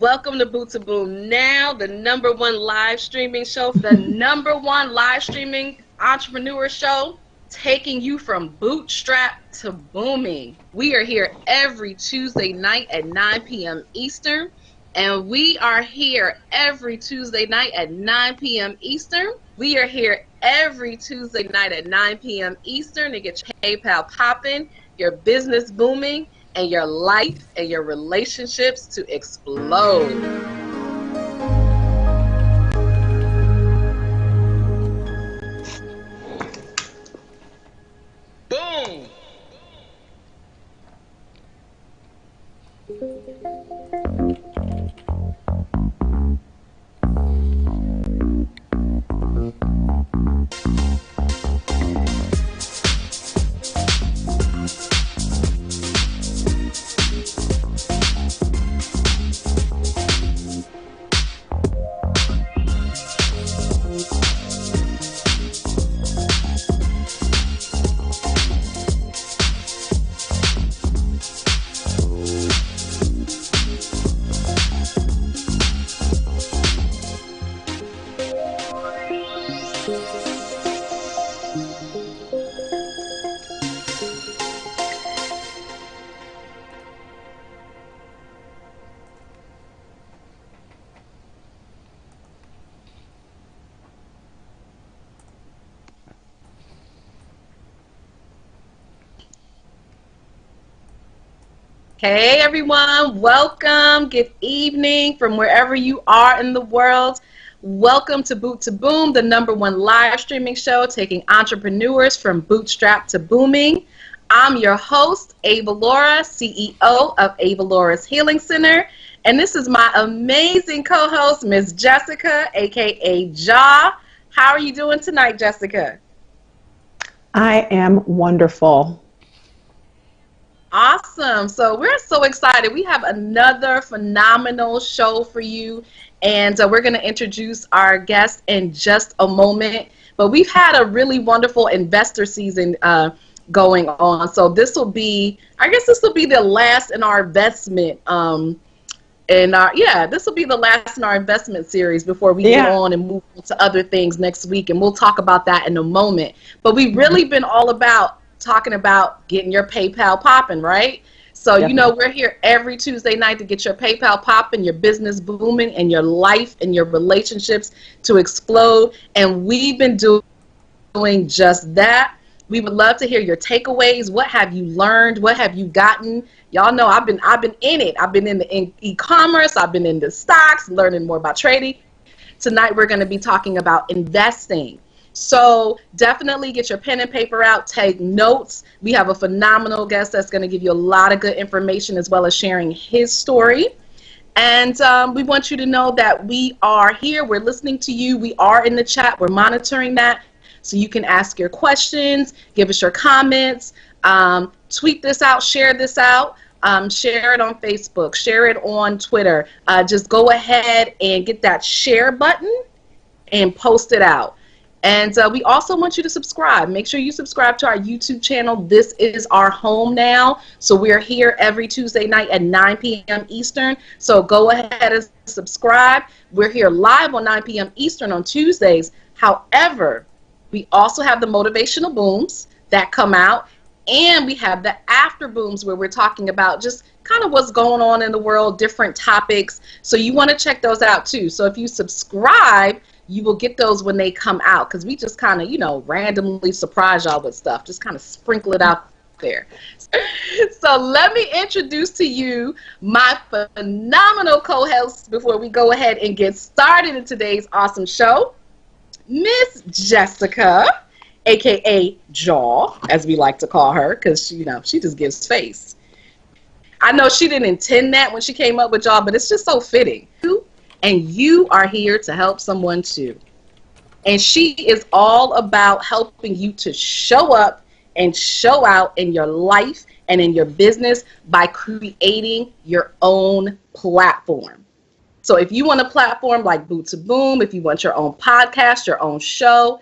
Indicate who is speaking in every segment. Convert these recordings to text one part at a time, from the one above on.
Speaker 1: Welcome to Boot2Boom, now the #1 live streaming show, the #1 live streaming entrepreneur show, taking you from bootstrap to booming. We are here every Tuesday night at 9 p.m. Eastern, and we are here every Tuesday night at 9 p.m. Eastern. We are here every Tuesday night at 9 p.m. Eastern to get your PayPal popping, your business booming, and your life and your relationships to explode. Boom! Hey everyone, welcome, good evening from wherever you are in the world. Welcome to Boot2Boom, the #1 live streaming show taking entrepreneurs from bootstrap to booming. I'm your host, Ava Laura, CEO of Ava Laura's Healing Center, and this is my amazing co-host, Miss Jessica, aka Jaw. How are you doing tonight, Jessica?
Speaker 2: I am wonderful.
Speaker 1: Awesome. So we're so excited. We have another phenomenal show for you, and we're going to introduce our guest in just a moment. But we've had a really wonderful investor season going on. So this will be, I guess this will be the last in our investment. This will be the last in our investment series before we get on and move on to other things next week. And we'll talk about that in a moment. But we've really been all about talking about getting your PayPal popping, right? So, you know, we're here every Tuesday night to get your PayPal popping, your business booming, and your life and your relationships to explode. And we've been doing just that. We would love to hear your takeaways. What have you learned? What have you gotten? Y'all know I've been in it. I've been in the e-commerce. I've been in the stocks, learning more about trading. Tonight we're going to be talking about investing. So definitely get your pen and paper out, take notes. We have a phenomenal guest that's going to give you a lot of good information as well as sharing his story. And we want you to know that we are here. We're listening to you. We are in the chat. We're monitoring that. So you can ask your questions, give us your comments, tweet this out, share this out, share it on Facebook, share it on Twitter. Just go ahead and get that share button and post it out. And we also want you to subscribe. Make sure you subscribe to our YouTube channel. This is our home now. So we're here every Tuesday night at 9 p.m. Eastern. So go ahead and subscribe. We're here live on 9 p.m. Eastern on Tuesdays. However, we also have the motivational booms that come out. And we have the after booms where we're talking about just kind of what's going on in the world, different topics. So you want to check those out too. So if you subscribe, you will get those when they come out, because we just kind of, you know, randomly surprise y'all with stuff, just kind of sprinkle it out there. So let me introduce to you my phenomenal co-host before we go ahead and get started in today's awesome show, Miss Jessica, aka Jaw, as we like to call her, because, you know, she just gives face. I know she didn't intend that when she came up with Jaw, but it's just so fitting. And you are here to help someone too. And she is all about helping you to show up and show out in your life and in your business by creating your own platform. So if you want a platform like Boot2Boom, if you want your own podcast, your own show,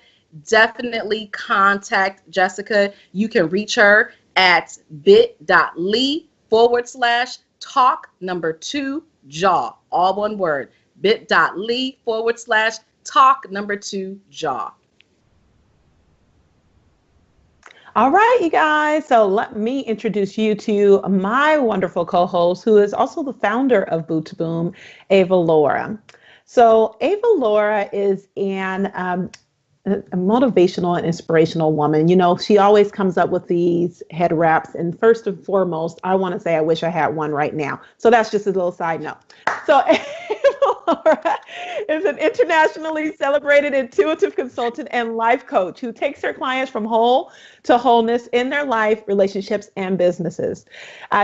Speaker 1: definitely contact Jessica. You can reach her at bit.ly/talk2 jaw, all one word, bit.ly/talk2jaw.
Speaker 2: All right, you guys. So let me introduce you to my wonderful co-host, who is also the founder of Boot2Boom, Ava Laura. So Ava Laura is a motivational and inspirational woman. You know, she always comes up with these head wraps. And first and foremost, I want to say I wish I had one right now. So that's just a little side note. So Laura is an internationally celebrated intuitive consultant and life coach who takes her clients from whole to wholeness in their life, relationships, and businesses.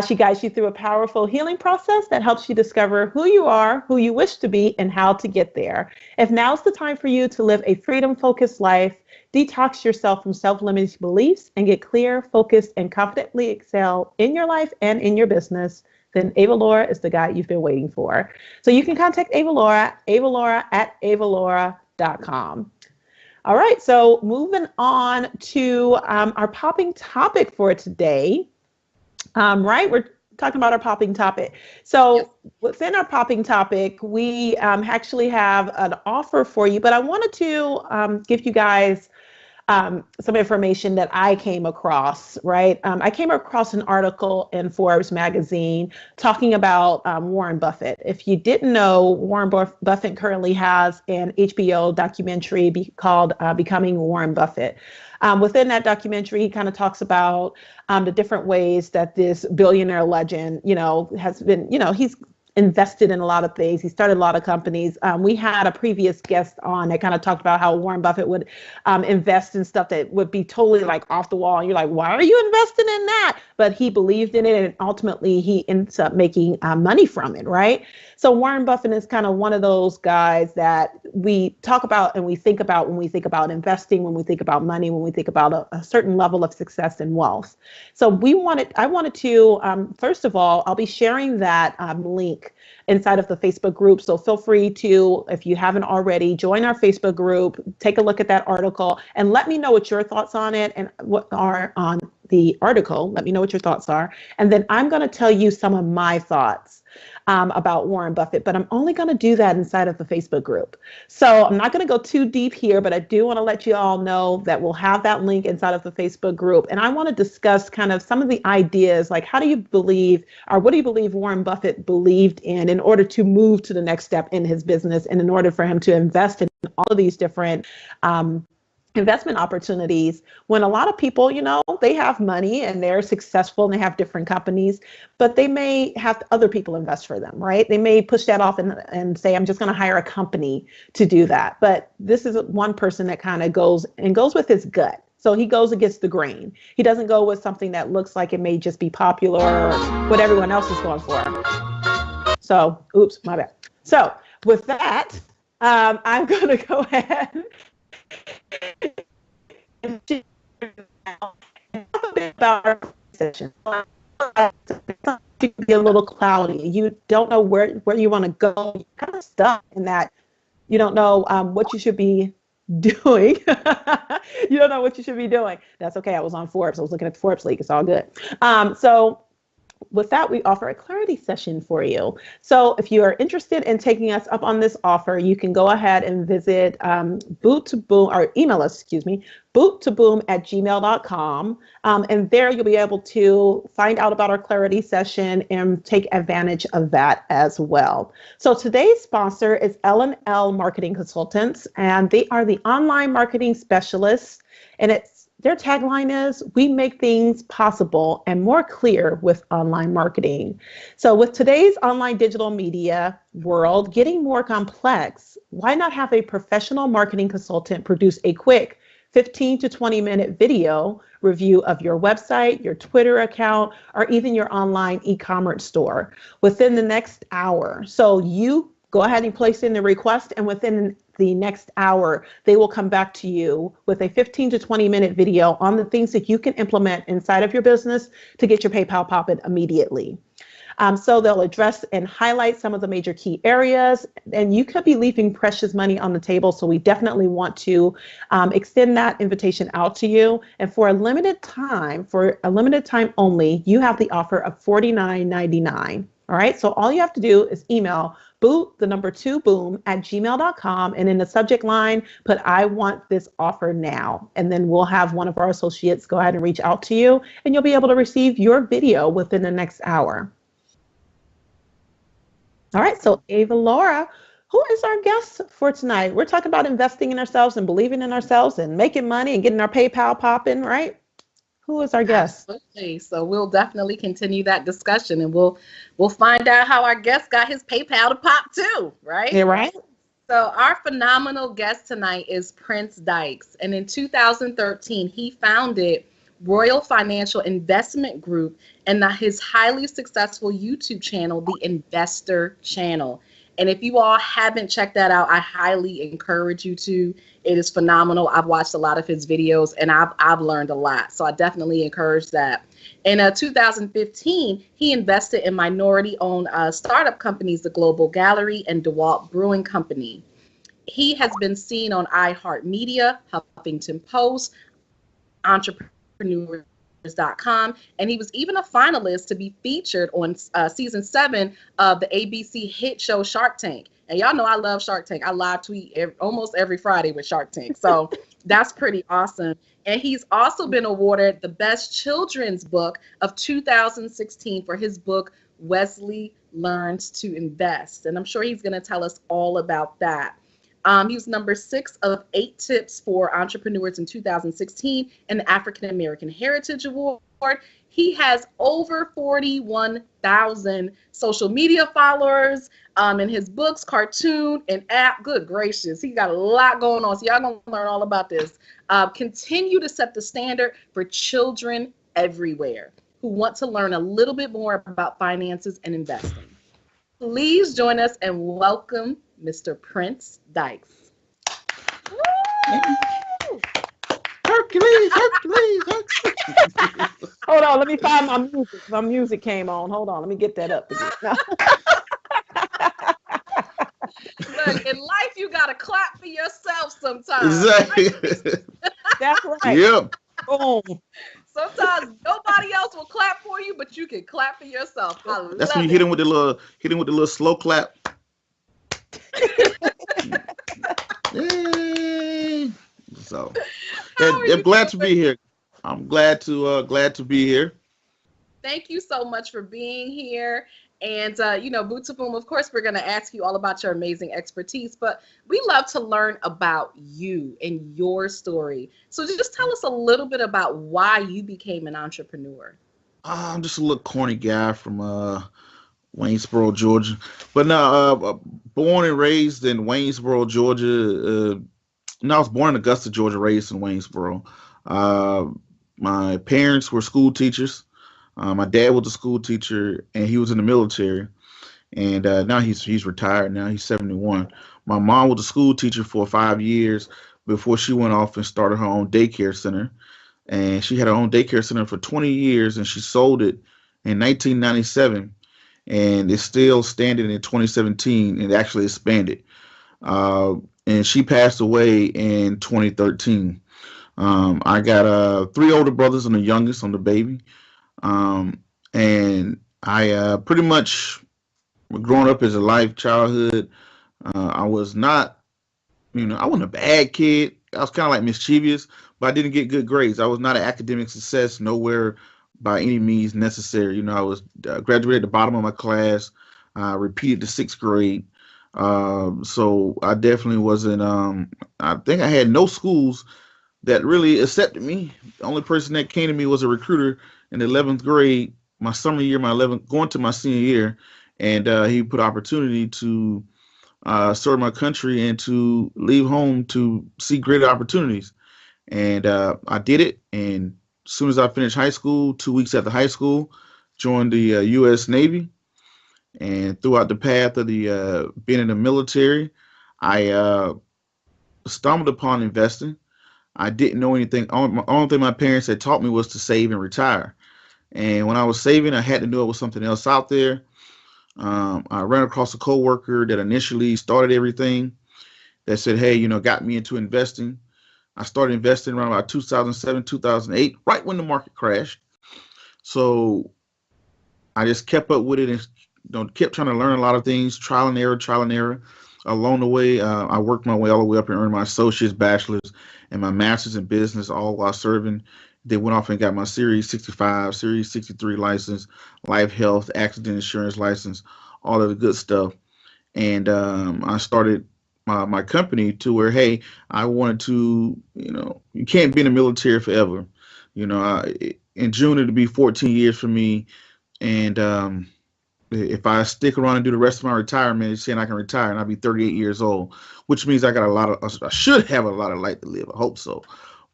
Speaker 2: She guides you through a powerful healing process that helps you discover who you are, who you wish to be, and how to get there. If now's the time for you to live a freedom-focused life, detox yourself from self-limiting beliefs, and get clear, focused, and confidently excel in your life and in your business, then Ava Laura is the guide you've been waiting for. So you can contact Ava Laura at avalaura.com. All right, so moving on to our popping topic for today. Right, we're talking about our popping topic. So within our popping topic, we actually have an offer for you, but I wanted to give you guys some information that I came across, right? I came across an article in Forbes magazine talking about Warren Buffett. If you didn't know, Warren Buffett currently has an HBO documentary called Becoming Warren Buffett. Within that documentary, he kind of talks about the different ways that this billionaire legend, has been, he's invested in a lot of things. He started a lot of companies. We had a previous guest on that kind of talked about how Warren Buffett would invest in stuff that would be totally like off the wall. And you're like, why are you investing in that? But he believed in it, and ultimately he ends up making money from it, right? So Warren Buffett is kind of one of those guys that we talk about and we think about when we think about investing, when we think about money, when we think about a certain level of success and wealth. So I wanted to, first of all, I'll be sharing that link inside of the Facebook group. So feel free to, if you haven't already, join our Facebook group, take a look at that article, and let me know what your thoughts on it and what are on the article. Let me know what your thoughts are. And then I'm going to tell you some of my thoughts about Warren Buffett, but I'm only going to do that inside of the Facebook group. So I'm not going to go too deep here, but I do want to let you all know that we'll have that link inside of the Facebook group. And I want to discuss kind of some of the ideas, like how do you believe, or what do you believe Warren Buffett believed in order to move to the next step in his business, and in order for him to invest in all of these different investment opportunities, when a lot of people, they have money and they're successful and they have different companies, but they may have other people invest for them, right? They may push that off and say, I'm just going to hire a company to do that. But this is one person that kind of goes with his gut. So he goes against the grain. He doesn't go with something that looks like it may just be popular or what everyone else is going for. So, oops, my bad. So with that, I'm going to go ahead and talk a bit about our session. To be a little cloudy. You don't know where you want to go. You're kind of stuck in that. You don't know what you should be doing. You don't know what you should be doing. That's okay. I was on Forbes. I was looking at the Forbes league. It's all good. So with that, we offer a clarity session for you. So if you are interested in taking us up on this offer, you can go ahead and visit Boot2Boom, or email us, boot2boom@gmail.com. And there you'll be able to find out about our clarity session and take advantage of that as well. So today's sponsor is L&L Marketing Consultants, and they are the online marketing specialists. And their tagline is, we make things possible and more clear with online marketing. So with today's online digital media world getting more complex, why not have a professional marketing consultant produce a quick 15 to 20-minute video review of your website, your Twitter account, or even your online e-commerce store within the next hour? So you go ahead and place in the request, and within the next hour, they will come back to you with a 15 to 20-minute video on the things that you can implement inside of your business to get your PayPal popping immediately. So they'll address and highlight some of the major key areas, and you could be leaving precious money on the table. So we definitely want to extend that invitation out to you. And for a limited time only, you have the offer of $49.99. All right. So all you have to do is email boot2boom@gmail.com. And in the subject line, put I want this offer now. And then we'll have one of our associates go ahead and reach out to you, and you'll be able to receive your video within the next hour. All right. So Ava Laura, who is our guest for tonight? We're talking about investing in ourselves and believing in ourselves and making money and getting our PayPal popping, right? Who is our guest?
Speaker 1: Absolutely. So we'll definitely continue that discussion, and we'll find out how our guest got his PayPal to pop too, right?
Speaker 2: Yeah, right.
Speaker 1: So our phenomenal guest tonight is Prince Dykes, and in 2013 he founded Royal Financial Investment Group and his highly successful YouTube channel, The Investor Channel. And if you all haven't checked that out, I highly encourage you to. It is phenomenal. I've watched a lot of his videos, and I've learned a lot. So I definitely encourage that. In 2015, he invested in minority-owned startup companies, the Global Gallery and DeWalt Brewing Company. He has been seen on iHeartMedia, Huffington Post, Entrepreneurs.com, and he was even a finalist to be featured on season 7 of the ABC hit show Shark Tank. And y'all know I love Shark Tank. I live tweet almost every Friday with Shark Tank. So that's pretty awesome. And he's also been awarded the Best Children's Book of 2016 for his book, Wesley Learns to Invest. And I'm sure he's going to tell us all about that. He was number 6 of 8 tips for entrepreneurs in 2016 in the African American Heritage Award. He has over 41,000 social media followers in his books, cartoon, and app. Good gracious, he got a lot going on. So y'all gonna learn all about this. Continue to set the standard for children everywhere who want to learn a little bit more about finances and investing. Please join us and welcome Mr. Prince Dykes.
Speaker 3: Hercules.
Speaker 2: Hold on, let me find my music. My music came on. Hold on, let me get that up again.
Speaker 1: Look, in life, you gotta clap for yourself sometimes.
Speaker 3: Exactly.
Speaker 2: That's right.
Speaker 3: Yep.
Speaker 2: Boom.
Speaker 1: Sometimes nobody else will clap for you, but you can clap for yourself.
Speaker 3: That's when you hit him with the little slow clap. Yay. So I'm glad to be here. I'm glad to be here.
Speaker 1: Thank you so much for being here. And, Boot2Boom, of course, we're going to ask you all about your amazing expertise, but we love to learn about you and your story. So just tell us a little bit about why you became an entrepreneur.
Speaker 3: I'm just a little corny guy from Waynesboro, Georgia. But no, born and raised in Waynesboro, Georgia. I was born in Augusta, Georgia, raised in Waynesboro. My parents were school teachers. My dad was a school teacher, and he was in the military. And now he's retired. Now he's 71. My mom was a school teacher for 5 years before she went off and started her own daycare center. And she had her own daycare center for 20 years, and she sold it in 1997. And it's still standing in 2017, and actually expanded. And she passed away in 2013. I got 3 older brothers and the youngest, I'm the baby. And I pretty much growing up as a childhood. I was not, I wasn't a bad kid. I was kind of like mischievous, but I didn't get good grades. I was not an academic success, nowhere by any means necessary. I was graduated at the bottom of my class, repeated the 6th grade. So I definitely wasn't, I think I had no schools that really accepted me. The only person that came to me was a recruiter in the 11th grade, my summer year, going to my senior year. And he put opportunity to serve my country and to leave home to see greater opportunities. And I did it. And as soon as I finished high school, 2 weeks after high school, joined the U.S. Navy. And throughout the path of the being in the military, I stumbled upon investing. I didn't know anything. Only thing my parents had taught me was to save and retire. And when I was saving, I had to know it was something else out there. I ran across a coworker that initially started everything that said, hey, got me into investing. I started investing around about 2007, 2008, right when the market crashed. So I just kept up with it and kept trying to learn a lot of things, trial and error, trial and error. Along the way, I worked my way all the way up and earned my associate's, bachelor's, and my master's in business, all while serving. They went off and got my Series 65, Series 63 license, life, health, accident insurance license, all of the good stuff. And I started my company to where, hey, I wanted to, you can't be in the military forever. In June, it'll be 14 years for me. And if I stick around and do the rest of my retirement, it's saying I can retire and I'll be 38 years old, which means I should have a lot of life to live. I hope so.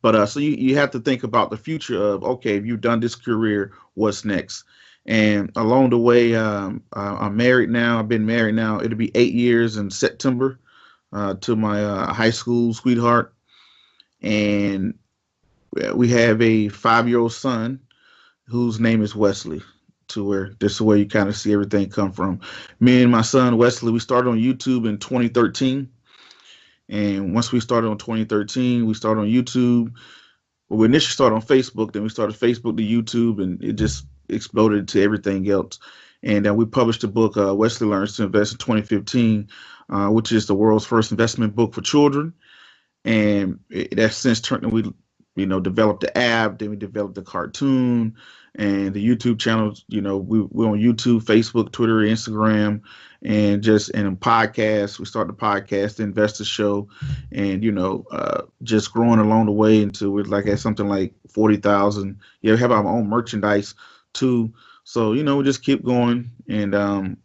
Speaker 3: But so you have to think about the future of, okay, if you've done this career, what's next? And along the way, I'm married now. I've been married now. It'll be 8 years in September to my high school sweetheart. And we have a 5-year-old son whose name is Wesley. To where this is where you kind of see everything come from. Me and my son Wesley, we started on YouTube in 2013, and once we started on 2013, we started on YouTube. Well, we initially started on Facebook, then we started Facebook to YouTube, and it just exploded to everything else. And we published a book, Wesley Learns to Invest, in 2015, which is the world's first investment book for children. And that's since turned. We developed the app, then we developed the cartoon and the YouTube channels. We're on YouTube, Facebook, Twitter, Instagram, and in podcasts. We started the podcast, the Investor Show, and just growing along the way until we're like at something like 40,000. Yeah, we have our own merchandise too. So we just keep going and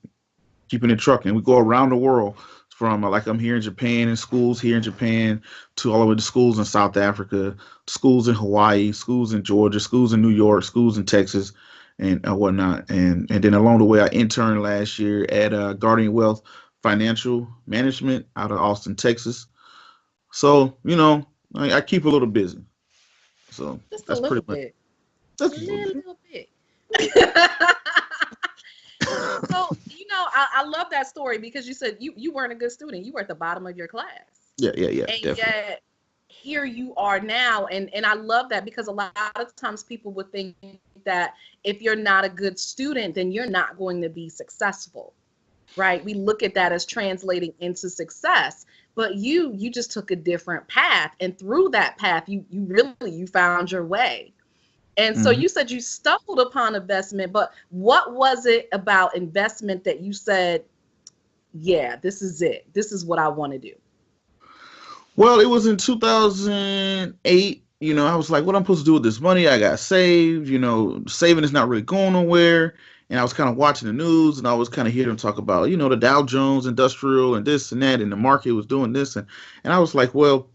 Speaker 3: keeping it trucking. We go around the world. From like I'm here in Japan and schools here in Japan to all over the schools in South Africa, schools in Hawaii, schools in Georgia, schools in New York, schools in Texas, and whatnot. And then along the way, I interned last year at Guardian Wealth Financial Management out of Austin, Texas. So I keep a little busy. So
Speaker 1: just
Speaker 3: that's
Speaker 1: a little
Speaker 3: pretty
Speaker 1: bit.
Speaker 3: much.
Speaker 1: Just a little bit. So I love that story because you said you weren't a good student. You were at the bottom of your class.
Speaker 3: Yeah.
Speaker 1: And
Speaker 3: Definitely.
Speaker 1: yet here you are now, and I love that because a lot of times people would think that if you're not a good student, then you're not going to be successful, right? We look at that as translating into success, but you just took a different path, and through that path, you found your way. And so you said you stumbled upon investment, but what was it about investment that you said, yeah, this is it. This is what I want to do?
Speaker 3: Well, it was in 2008. I was like, what I'm supposed to do with this money? I got saved. Saving is not really going nowhere. And I was kind of watching the news, and I was kind of hearing them talk about, the Dow Jones Industrial and this and that, and the market was doing this. And I was like, well,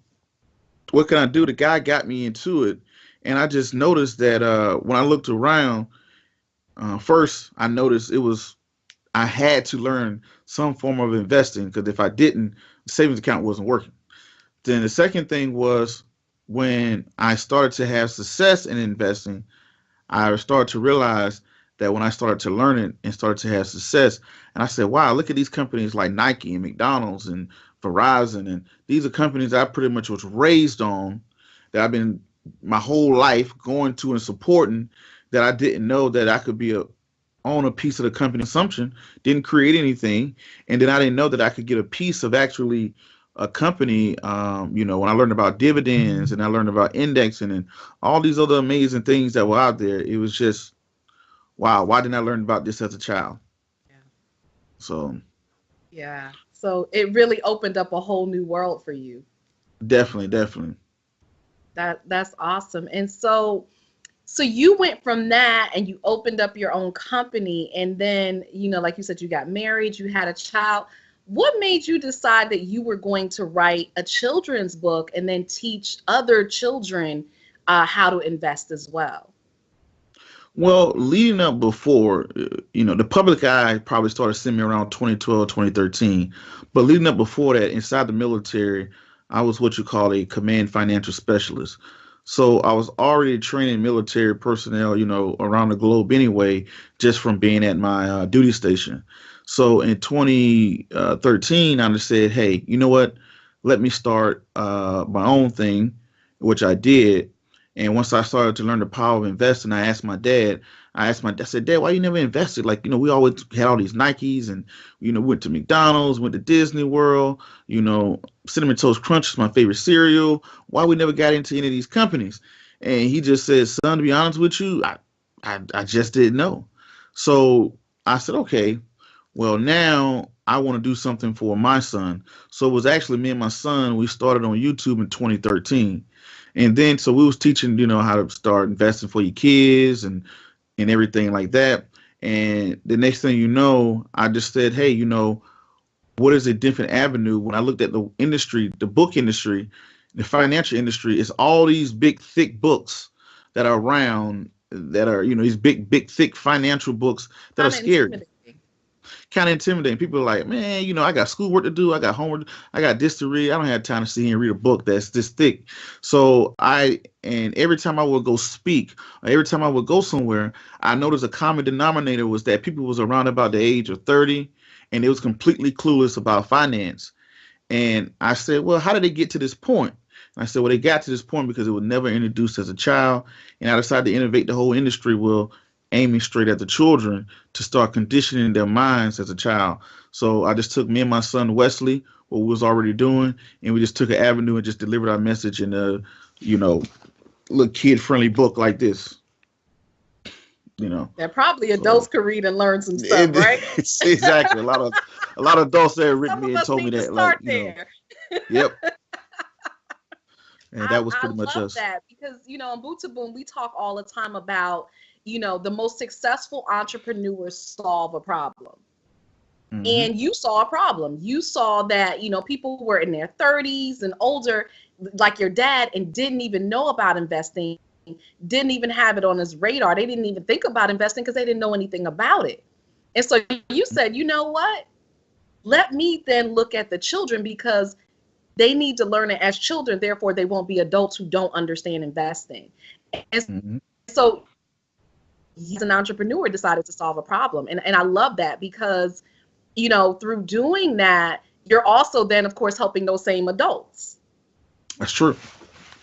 Speaker 3: what can I do? The guy got me into it. And I just noticed that when I looked around, first I noticed I had to learn some form of investing, because if I didn't, the savings account wasn't working. Then the second thing was, when I started to have success in investing, I started to realize that when I started to learn it and started to have success, and I said, wow, look at these companies like Nike and McDonald's and Verizon, and these are companies I pretty much was raised on, that I've been my whole life going to and supporting, that I didn't know that I could own a piece of the company assumption, didn't create anything. And then I didn't know that I could get a piece of actually a company, when I learned about dividends and I learned about indexing and all these other amazing things that were out there. It was just, wow, why didn't I learn about this as a child?
Speaker 1: Yeah.
Speaker 3: So.
Speaker 1: Yeah. So it really opened up a whole new world for you.
Speaker 3: Definitely.
Speaker 1: That's awesome. And so you went from that and you opened up your own company, and then, like you said, you got married, you had a child. What made you decide that you were going to write a children's book and then teach other children how to invest as well?
Speaker 3: Well, leading up before, the public eye probably started seeing me around 2012, 2013. But leading up before that, inside the military, I was what you call a command financial specialist. So I was already training military personnel, around the globe anyway, just from being at my duty station. So in 2013, I just said, hey, you know what? Let me start my own thing, which I did. And once I started to learn the power of investing, I asked my dad, I asked my dad, I said, Dad, why you never invested? Like, we always had all these Nikes and, went to McDonald's, went to Disney World, Cinnamon Toast Crunch is my favorite cereal. Why we never got into any of these companies? And he just said, son, to be honest with you, I just didn't know. So I said, okay, well, now I want to do something for my son. So it was actually me and my son, we started on YouTube in 2013. And then, so we was teaching, how to start investing for your kids and everything like that. And the next thing you know, I just said, hey, what is a different avenue? When I looked at the industry, the book industry, the financial industry, is all these big, thick books that are around that are, these big, thick financial books that are scary. Kind of intimidating. People are like, man, I got schoolwork to do. I got homework. I got this to read. I don't have time to sit here and read a book that's this thick. So every time I would go speak, or every time I would go somewhere, I noticed a common denominator was that people was around about the age of 30, and they was completely clueless about finance. And I said, well, how did they get to this point? And I said, well, they got to this point because it was never introduced as a child. And I decided to innovate the whole industry, aiming straight at the children to start conditioning their minds as a child. So I just took me and my son Wesley, what we was already doing, and we just took an avenue and just delivered our message in a, little kid-friendly book like this.
Speaker 1: That probably adults could read and learn some stuff, right?
Speaker 3: Exactly. A lot of adults that have written me and told me that.
Speaker 1: Start there.
Speaker 3: Yep. And that was pretty much us.
Speaker 1: I love that because, on Boot2Boom, we talk all the time about, the most successful entrepreneurs solve a problem. Mm-hmm. And you saw a problem. You saw that, people were in their 30s and older, like your dad, and didn't even know about investing, didn't even have it on his radar. They didn't even think about investing because they didn't know anything about it. And so you said, you know what? Let me then look at the children because they need to learn it as children. Therefore, they won't be adults who don't understand investing. And so he's an entrepreneur, decided to solve a problem. And I love that because, through doing that, you're also then, of course, helping those same adults.
Speaker 3: That's true.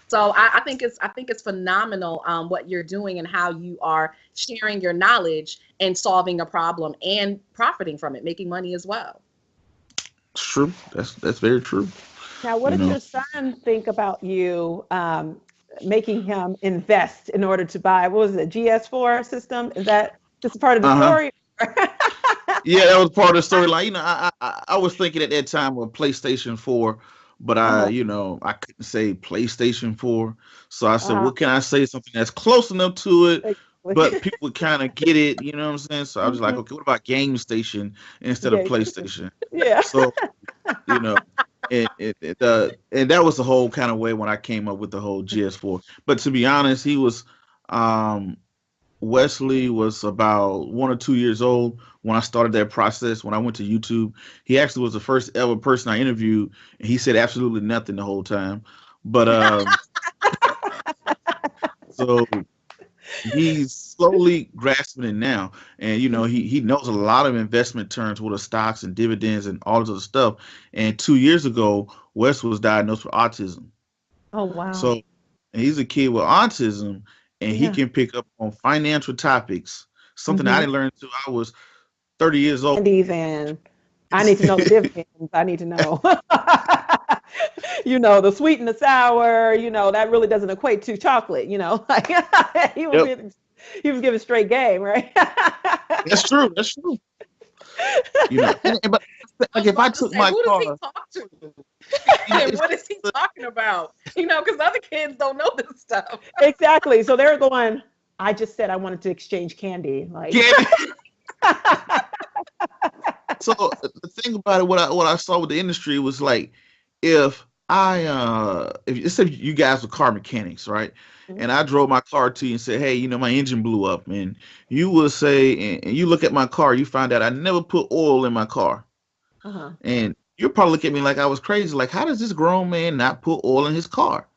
Speaker 1: So I think it's phenomenal what you're doing and how you are sharing your knowledge and solving a problem and profiting from it, making money as well.
Speaker 3: It's true. That's very true.
Speaker 2: Now, what does your son think about you making him invest in order to buy, what was it, GS4 system? Is that just part of the story?
Speaker 3: Yeah, that was part of the storyline. I was thinking at that time of PlayStation 4, but I couldn't say PlayStation 4. So I said, what can I say? Something that's close enough to it, but people would kind of get it, you know what I'm saying? So I was like, okay, what about Game Station instead of PlayStation?
Speaker 2: Yeah.
Speaker 3: So, and that was the whole kind of way when I came up with the whole GS4. But to be honest, he was, Wesley was about 1 or 2 years old when I started that process. When I went to YouTube, he actually was the first ever person I interviewed, and he said absolutely nothing the whole time. But so he's slowly grasping it now, and he knows a lot of investment terms with the stocks and dividends and all this other stuff. And 2 years ago, Wes was diagnosed with autism.
Speaker 2: Oh wow!
Speaker 3: So and he's a kid with autism, and he can pick up on financial topics, something that I didn't learn until I was 30 years old.
Speaker 2: And I need to know the dividends. I need to know. The sweet and the sour, that really doesn't equate to chocolate, like he was giving straight game, right?
Speaker 3: That's true. But like if I took my car,
Speaker 1: who does he talk to? And what is he talking about? Because other kids don't know this stuff.
Speaker 2: Exactly. So they're going, I just said I wanted to exchange candy. Like
Speaker 3: So the thing about it, what I saw with the industry was like, if let's say you guys were car mechanics, right? Mm-hmm. And I drove my car to you and said, hey, my engine blew up, and you will say, and you look at my car, you find out I never put oil in my car. And you'll probably look at me like I was crazy. Like, how does this grown man not put oil in his car?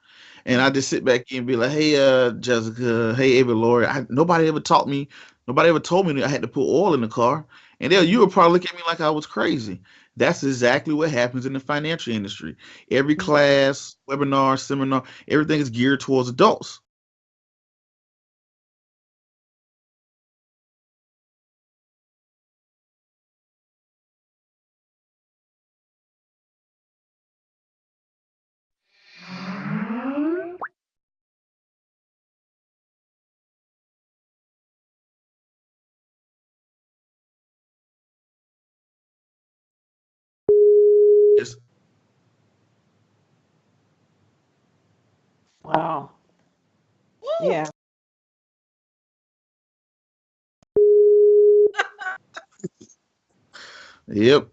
Speaker 3: And I just sit back and be like, hey, Jessica, hey, Ava Laura, nobody ever told me that I had to put oil in the car. And you would probably look at me like I was crazy. That's exactly what happens in the financial industry. Every class, webinar, seminar, everything is geared towards adults.
Speaker 2: Wow. Yeah.
Speaker 3: Yep.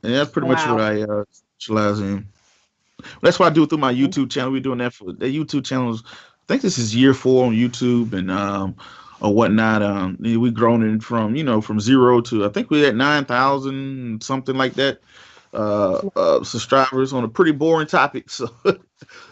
Speaker 3: And that's pretty much what
Speaker 2: Wow.
Speaker 3: I specialize in. That's what I do through my YouTube channel. We're doing that for the YouTube channels. I think this is year 4 on YouTube and or whatnot. We've grown it from from 0 to I think we're at 9,000 something like that subscribers on a pretty boring topic so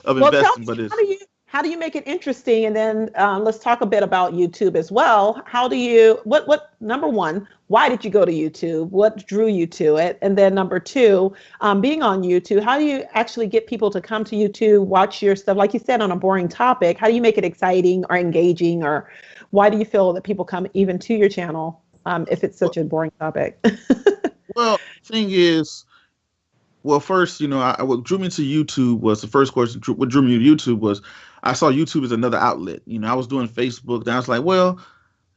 Speaker 3: of
Speaker 2: Well, tell
Speaker 3: investing,
Speaker 2: me,
Speaker 3: but it's
Speaker 2: how do you make it interesting? And then let's talk a bit about YouTube as well. How do you what number one, why did you go to YouTube? What drew you to it? And then number two, being on YouTube, how do you actually get people to come to YouTube, watch your stuff? Like you said, on a boring topic, how do you make it exciting or engaging, or why do you feel that people come even to your channel if it's such a boring topic?
Speaker 3: well, thing is. Well, first, what drew me to YouTube was the first question. What drew me to YouTube was I saw YouTube as another outlet. I was doing Facebook, and I was like, well,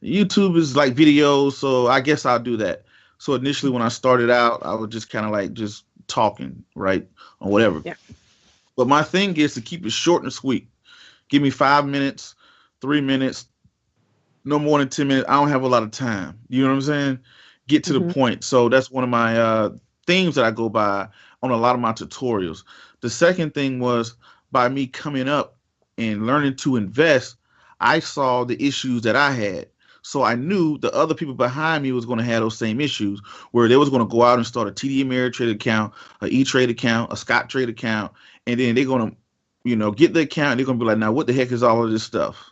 Speaker 3: YouTube is like videos, so I guess I'll do that. So initially, when I started out, I was just kind of like just talking, right, or whatever.
Speaker 2: Yeah.
Speaker 3: But my thing is to keep it short and sweet. Give me 5 minutes, 3 minutes, no more than 10 minutes. I don't have a lot of time. You know what I'm saying? Get to the
Speaker 2: Mm-hmm.
Speaker 3: point. So that's one of my themes that I go by on a lot of my tutorials. The second thing was by me coming up and learning to invest, I saw the issues that I had. So I knew the other people behind me was going to have those same issues where they was going to go out and start a TD Ameritrade account, a E-Trade account, a Scott Trade account, and then they're going to, get the account and they're going to be like, now what the heck is all of this stuff?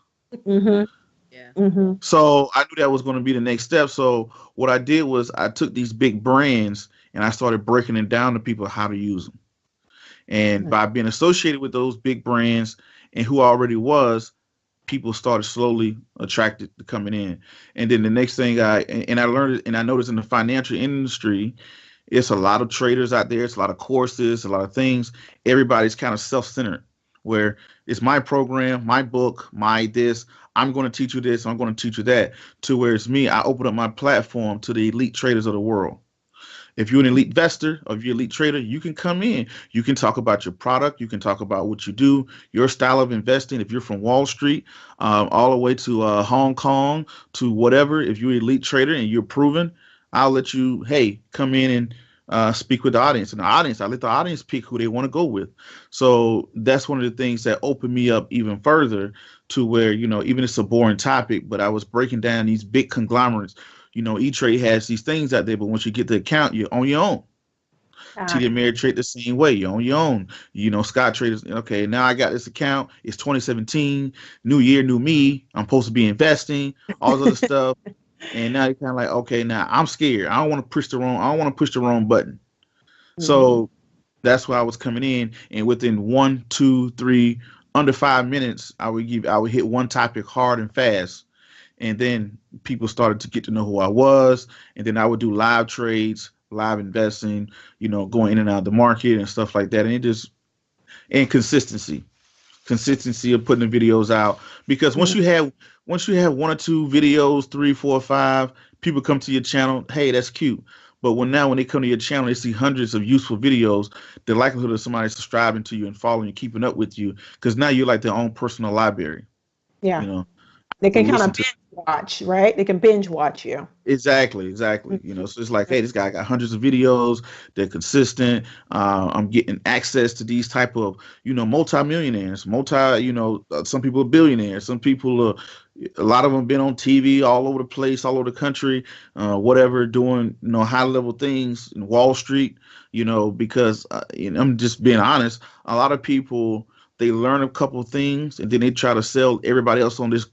Speaker 2: Mm-hmm.
Speaker 1: Yeah.
Speaker 2: Mm-hmm.
Speaker 3: So I knew that was going to be the next step. So what I did was I took these big brands and I started breaking it down to people how to use them. And by being associated with those big brands and who I already was, people started slowly attracted to coming in. And then the next thing I learned and I noticed in the financial industry, it's a lot of traders out there. It's a lot of courses, a lot of things. Everybody's kind of self-centered where it's my program, my book, my this. I'm going to teach you this. I'm going to teach you that. To where it's me. I open up my platform to the elite traders of the world. If you're an elite investor or if you're an elite trader, you can come in. You can talk about your product. You can talk about what you do, your style of investing. If you're from Wall Street, all the way to Hong Kong, to whatever, if you're an elite trader and you're proven, I'll let you, hey, come in and speak with the audience. And I let the audience pick who they want to go with. So that's one of the things that opened me up even further to where, even it's a boring topic, but I was breaking down these big conglomerates. E-Trade has these things out there, but once you get the account, you're on your own. TD Ameritrade the same way, you're on your own. Scott Traders, okay, now I got this account. It's 2017, new year, new me. I'm supposed to be investing, all this other stuff. And now you're kind of like, okay, now I'm scared. I don't want to push the wrong button. Mm-hmm. So that's why I was coming in, and within 1, 2, 3, under 5 minutes, I would hit one topic hard and fast. And then people started to get to know who I was. And then I would do live trades, live investing, going in and out of the market and stuff like that. And consistency of putting the videos out. Because once you have 1 or 2 videos, 3, 4, 5, people come to your channel. Hey, that's cute. But when they come to your channel, they see hundreds of useful videos, the likelihood of somebody subscribing to you and following you, keeping up with you, because now you're like their own personal library.
Speaker 2: Yeah. They can kind of binge watch, right? They can binge watch you.
Speaker 3: Exactly. So it's like, hey, this guy got hundreds of videos. They're consistent. I'm getting access to these type of, multimillionaires, some people are billionaires. Some people are, a lot of them been on TV all over the place, all over the country, whatever, doing, high level things in Wall Street, because I'm just being honest. A lot of people, they learn a couple of things and then they try to sell everybody else on this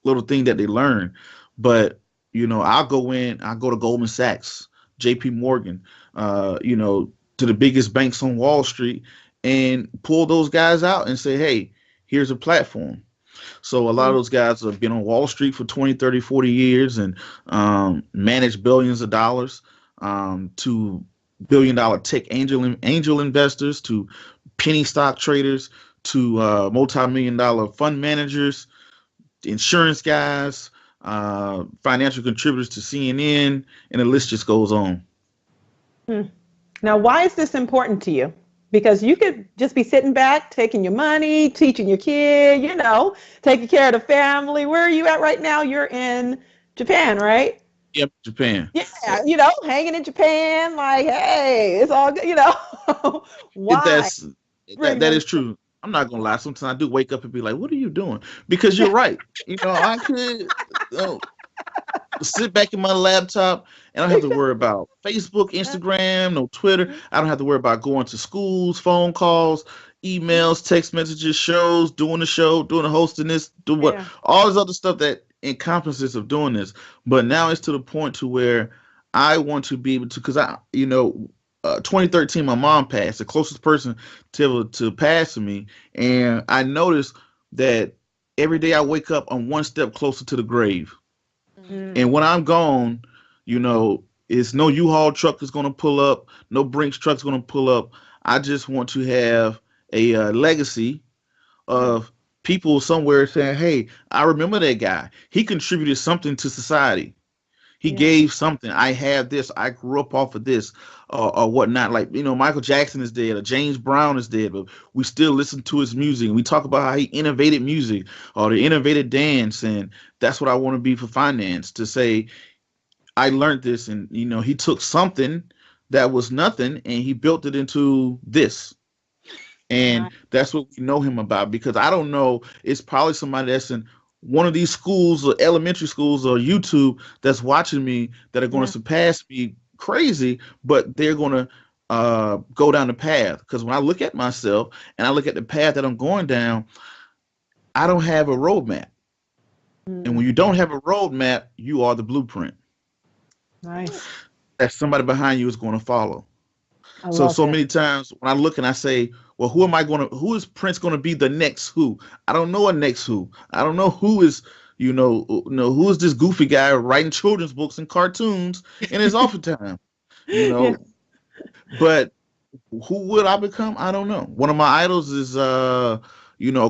Speaker 3: little thing that they learn. But I'll go to Goldman Sachs, JP Morgan, to the biggest banks on Wall Street and pull those guys out and say, hey, here's a platform. So a lot of those guys have been on Wall Street for 20, 30, 40 years and managed billions of dollars, to billion-dollar tech angel investors, to penny stock traders, to multi-million-dollar fund managers, insurance guys, financial contributors to CNN, and the list just goes on.
Speaker 2: Now, why is this important to you? because you could just be sitting back, taking your money, teaching your kid, taking care of the family. Where are you at right now? You're in Japan, right?
Speaker 3: Yep, Japan.
Speaker 2: Yeah, hanging in Japan, like, hey, it's all good, Why?
Speaker 3: That's that is true. I'm not gonna lie. Sometimes I do wake up and be like, "What are you doing?" Because you're right. I could sit back in my laptop and I don't have to worry about Facebook, Instagram, no Twitter. I don't have to worry about going to schools, phone calls, emails, text messages, shows, doing the show, doing the hosting this, do what, all this other stuff that encompasses of doing this. But now it's to the point to where I want to be able to, because 2013, my mom passed, the closest person to pass to me, and I noticed that every day I wake up, I'm one step closer to the grave. And when I'm gone, it's no U-Haul truck is going to pull up, no Brinks truck's going to pull up. I just want to have a legacy of people somewhere saying, hey, I remember that guy. He contributed something to society. He gave something. I have this. I grew up off of this or whatnot. Like, Michael Jackson is dead or James Brown is dead, but we still listen to his music. And we talk about how he innovated music or the innovated dance. And that's what I want to be for finance, to say, I learned this. And, he took something that was nothing and he built it into this. And that's what we know him about, because I don't know. It's probably somebody that's in one of these schools or elementary schools or YouTube that's watching me that are going to surpass me crazy, but they're going to go down the path. Because when I look at myself and I look at the path that I'm going down, I don't have a roadmap. And when you don't have a roadmap, you are the blueprint.
Speaker 2: Nice.
Speaker 3: That somebody behind you is going to follow. So many times when I look and I say, well, who is Prince going to be the next who? I don't know a next who. I don't know who is, who is this goofy guy writing children's books and cartoons in his off time, But who would I become? I don't know. One of my idols is, of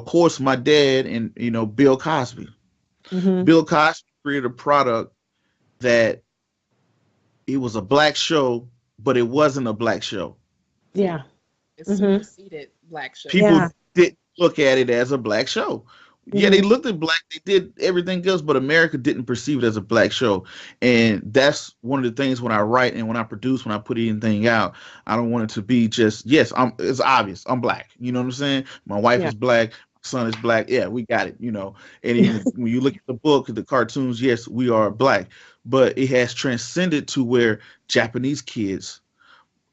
Speaker 3: course, my dad and, Bill Cosby. Bill Cosby created a product that it was a black show, but it wasn't a black show.
Speaker 2: Yeah.
Speaker 1: It superseded black show.
Speaker 3: People didn't look at it as a black show. Yeah, they looked at black, they did everything else, but America didn't perceive it as a black show. And that's one of the things when I write and when I produce, when I put anything out, I don't want it to be just, it's obvious, I'm black. You know what I'm saying? My wife is black, my son is black. Yeah, we got it, And even when you look at the book, the cartoons, yes, we are black. But it has transcended to where Japanese kids,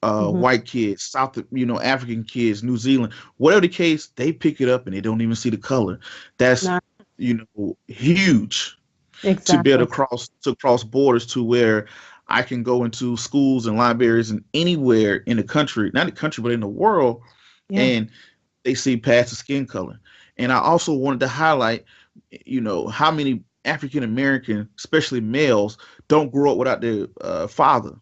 Speaker 3: white kids, South, African kids, New Zealand, whatever the case, they pick it up and they don't even see the color. That's, huge to be able to cross borders to where I can go into schools and libraries and anywhere in the country, not the country, but in the world, and they see past the skin color. And I also wanted to highlight, how many African American, especially males, don't grow up without their father.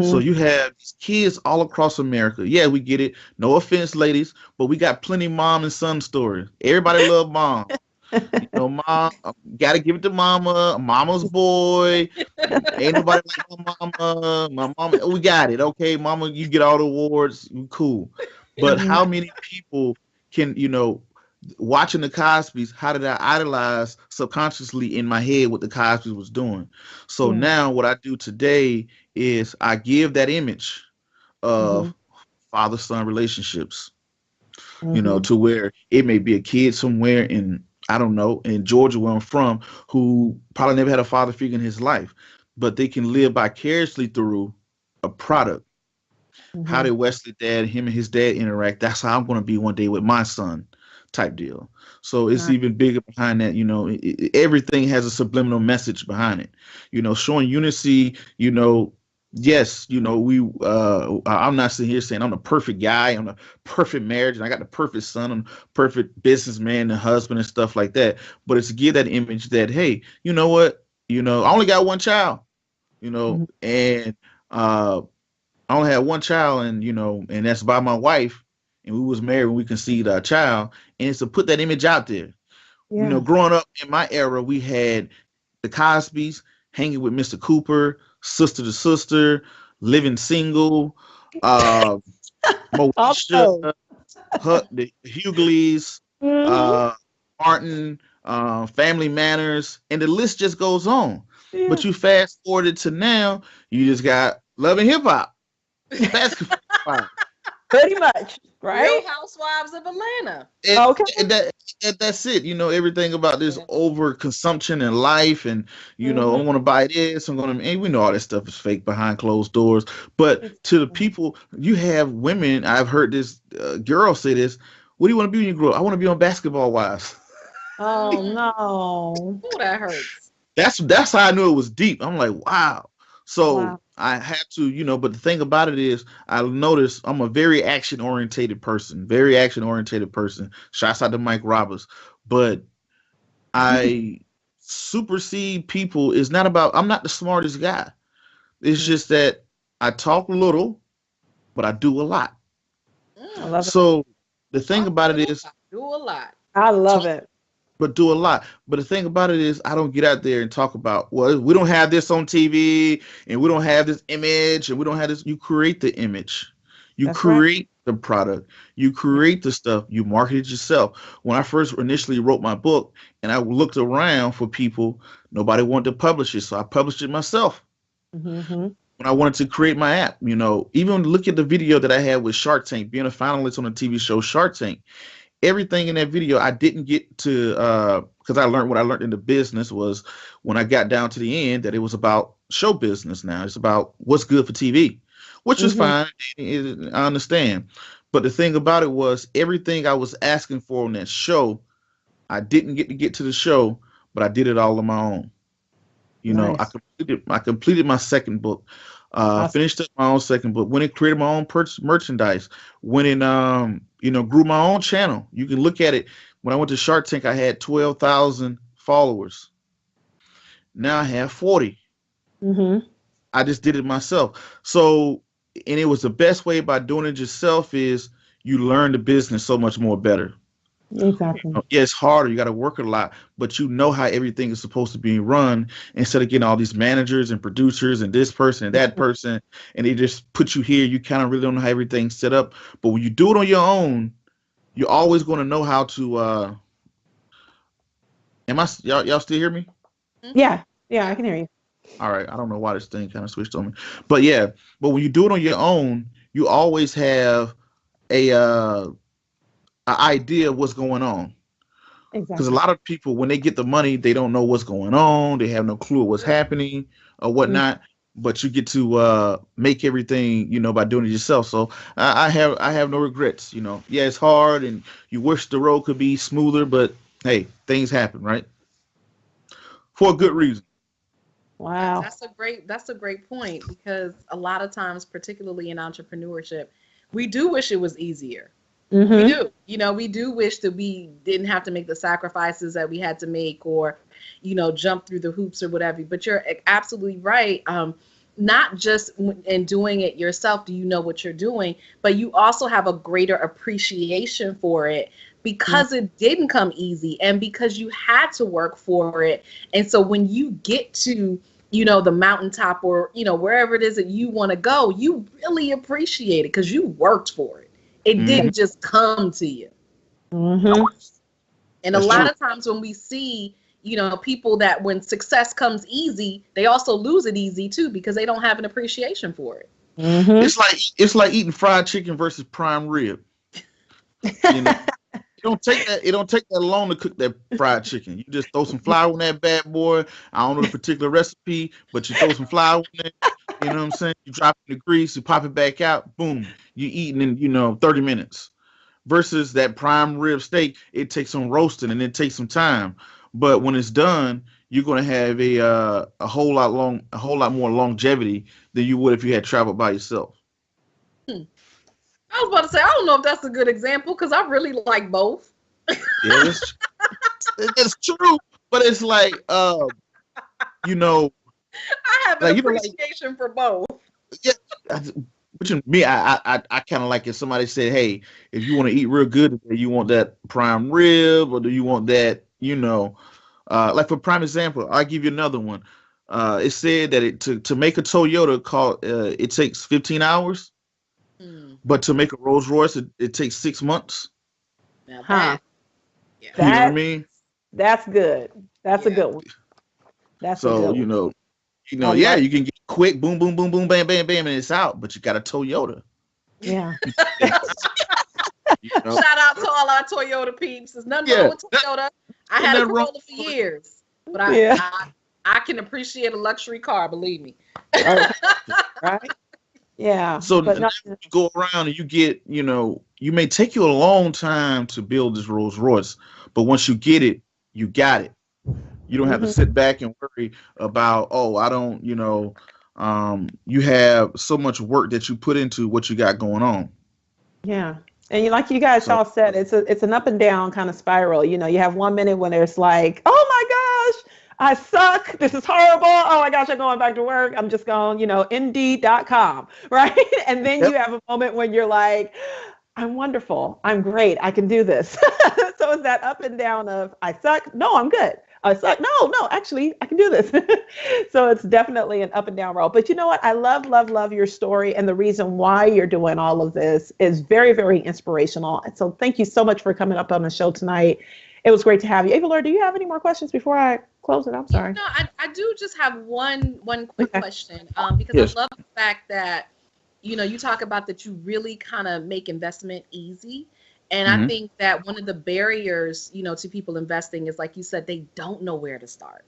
Speaker 3: So you have these kids all across America. Yeah, we get it. No offense, ladies, but we got plenty mom and son stories. Everybody love mom. Mom, gotta give it to mama. Mama's boy. Ain't nobody like my mama. My mama, we got it. Okay, mama, you get all the awards. Cool. But how many people can, watching the Cosbys, how did I idolize subconsciously in my head what the Cosbys was doing? So now what I do today is I give that image of father-son relationships, to where it may be a kid somewhere in, I don't know, in Georgia where I'm from, who probably never had a father figure in his life, but they can live vicariously through a product. How did Wesley dad, him and his dad interact? That's how I'm going to be one day with my son, type deal. So it's even bigger behind that. Everything has a subliminal message behind it. Showing unity. Yes, I'm not sitting here saying I'm the perfect guy, I'm the perfect marriage, and I got the perfect son, I'm the perfect businessman and husband and stuff like that. But it's to give that image that, hey, you know what? I only got one child, and I only had one child, and that's by my wife, and we was married when we conceived our child, and it's to put that image out there. Growing up in my era, we had the Cosbys hanging with Mr. Cooper, sister to sister, living single, Moesha,
Speaker 2: Also.
Speaker 3: The Hugleys,
Speaker 2: Hmm.
Speaker 3: uh, Martin, Family Manners, and the list just goes on.
Speaker 2: Yeah.
Speaker 3: But you fast forwarded to now, you just got Love and Hip Hop, Basketball Wives.
Speaker 2: Pretty much,
Speaker 1: Real
Speaker 2: right?
Speaker 1: Housewives of Atlanta.
Speaker 3: And,
Speaker 2: Okay.
Speaker 3: that's it. Everything about this
Speaker 1: Yeah.
Speaker 3: over consumption in life, and
Speaker 2: Hmm.
Speaker 3: I'm gonna buy this. And we know all this stuff is fake behind closed doors. But to the people, you have women. I've heard this girl say this. What do you want to be when you grow up? I want to be on Basketball Wives.
Speaker 2: Oh no.
Speaker 1: Oh, that hurts.
Speaker 3: That's how I knew it was deep. I'm like, wow. So
Speaker 2: Wow.
Speaker 3: I had to, but the thing about it is, I noticed I'm a very action orientated person, very action orientated person. Shouts out to Mike Roberts, but I supersede people. It's not about, I'm not the smartest guy. It's just that I talk little, but I do a lot.
Speaker 2: I
Speaker 1: Mm.
Speaker 2: love it.
Speaker 3: So the thing
Speaker 1: Talk
Speaker 3: about it
Speaker 1: little,
Speaker 3: is,
Speaker 1: do a lot.
Speaker 2: I love it.
Speaker 3: but do a lot. But the thing about it is, I don't get out there and talk about, well, we don't have this on TV and we don't have this image and we don't have this. You create the image, you
Speaker 2: That's right.
Speaker 3: create the product, you create the stuff, you market it yourself. When I first initially wrote my book and I looked around for people, nobody wanted to publish it. So I published it myself.
Speaker 2: Hmm.
Speaker 3: When I wanted to create my app, even look at the video that I had with Shark Tank, being a finalist on the TV show Shark Tank. Everything in that video I didn't get to, because I learned what I learned in the business was when I got down to the end that it was about show business. Now it's about what's good for TV, which is
Speaker 2: Hmm.
Speaker 3: fine. I understand. But the thing about it was everything I was asking for on that show, I didn't get to the show, but I did it all on my own.
Speaker 2: Nice.
Speaker 3: I completed my second book.
Speaker 2: Awesome.
Speaker 3: Finished up my own second book. Went and created my own merchandise. Went and grew my own channel. You can look at it. When I went to Shark Tank, I had 12,000 followers. Now I have 40.
Speaker 2: Hmm.
Speaker 3: I just did it myself. So, and it was the best way by doing it yourself is you learn the business so much more better.
Speaker 2: Exactly.
Speaker 3: Yeah, it's harder. You got to work a lot, but you know how everything is supposed to be run instead of getting all these managers and producers and this person and that person, and they just put you here. You kind of really don't know how everything's set up. But when you do it on your own, you're always going to know how to. Y'all still hear me?
Speaker 2: Yeah. Yeah, I can hear you.
Speaker 3: All right. I don't know why this thing kind of switched on me, but yeah. But when you do it on your own, you always have a idea of what's going on. Because a
Speaker 2: Exactly.
Speaker 3: lot of people, when they get the money, they don't know what's going on. They have no clue what's happening or
Speaker 2: Mm.
Speaker 3: whatnot. But you get to make everything, by doing it yourself. So I have no regrets. Yeah, it's hard, and you wish the road could be smoother, but hey, things happen, right? For a good reason.
Speaker 2: Wow.
Speaker 1: That's a great point because a lot of times, particularly in entrepreneurship, we do wish it was easier. We
Speaker 2: Hmm.
Speaker 1: do. We do wish that we didn't have to make the sacrifices that we had to make or, jump through the hoops or whatever. But you're absolutely right. Not just in doing it yourself do you know what you're doing, but you also have a greater appreciation for it because it didn't come easy and because you had to work for it. And so when you get to the mountaintop or wherever it is that you want to go, you really appreciate it because you worked for it. It
Speaker 3: Hmm.
Speaker 1: didn't just come to you.
Speaker 2: Hmm.
Speaker 1: And a
Speaker 3: That's
Speaker 1: lot
Speaker 3: true.
Speaker 1: of times when we see, people that when success comes easy, they also lose it easy too because they don't have an appreciation for it.
Speaker 2: Hmm.
Speaker 3: It's like eating fried chicken versus prime rib. You know, it don't take that long to cook that fried chicken. You just throw some flour on that bad boy. I don't know the particular recipe, but you throw some flour in it. You know what I'm saying? You drop it in the grease, you pop it back out, boom, you eating in 30 minutes. Versus that prime rib steak, it takes some roasting and it takes some time. But when it's done, you're gonna have a whole lot more longevity than you would if you had traveled by yourself.
Speaker 1: Hmm. I was about to say, I don't know if that's a good example because I really like both.
Speaker 3: Yeah, it's true, but it's like you know,
Speaker 1: I have an
Speaker 3: like
Speaker 1: appreciation for both.
Speaker 3: yeah. But me, I kind of like if somebody said, "Hey, if you want to eat real good, today, you want that prime rib, or do you want that?" Like for prime example, I'll give you another one. It said that to make a Toyota call it takes 15 hours. But to make a Rolls Royce, it takes 6 months.
Speaker 1: Now
Speaker 2: Huh.
Speaker 1: yeah.
Speaker 3: You know what I
Speaker 2: That
Speaker 3: mean?
Speaker 2: that's good. That's a
Speaker 1: Yeah.
Speaker 2: good one. That's a
Speaker 3: So
Speaker 2: good one. I
Speaker 3: yeah,
Speaker 2: love.
Speaker 3: you can get quick, boom, boom, boom, boom, bam, bam, bam, and it's out. But you got a Toyota.
Speaker 2: Yeah.
Speaker 3: You know?
Speaker 1: Shout out to all our Toyota peeps. There's nothing
Speaker 3: Yeah,
Speaker 1: wrong with Toyota. I
Speaker 3: ain't
Speaker 1: had a
Speaker 3: nothing wrong
Speaker 1: Corolla for years, but
Speaker 2: Yeah.
Speaker 1: I can appreciate a luxury car. Believe me.
Speaker 2: Okay. Right. Yeah.
Speaker 3: So
Speaker 2: But
Speaker 3: now
Speaker 2: no.
Speaker 3: you go around and you get, you may take you a long time to build this Rolls Royce, but once you get it, you got it. You don't have to
Speaker 2: Mhm.
Speaker 3: sit back and worry about, oh, I don't, you have so much work that you put into what you got going on.
Speaker 2: Yeah. And like you guys
Speaker 3: So,
Speaker 2: all said, it's an up and down kind of spiral. You have 1 minute when there's like, oh my gosh, I suck. This is horrible. Oh my gosh, I'm going back to work. I'm just going, Indeed.com, right? And then
Speaker 3: yep.
Speaker 2: you have a moment when you're like, I'm wonderful. I'm great. I can do this. So it's that up and down of I suck. No, I'm good. I suck. No, actually, I can do this. So it's definitely an up and down road. But you know what? I love, love, love your story. And the reason why you're doing all of this is very, very inspirational. And so thank you so much for coming up on the show tonight. It was great to have you. Ava Laura, do you have any more questions before I close it? I'm sorry.
Speaker 1: No, I do just have one quick question. Because
Speaker 3: Yes.
Speaker 1: I love the fact that, you talk about that you really kind of make investment easy. And I
Speaker 3: Mhm.
Speaker 1: think that one of the barriers, to people investing is, like you said, they don't know where to start,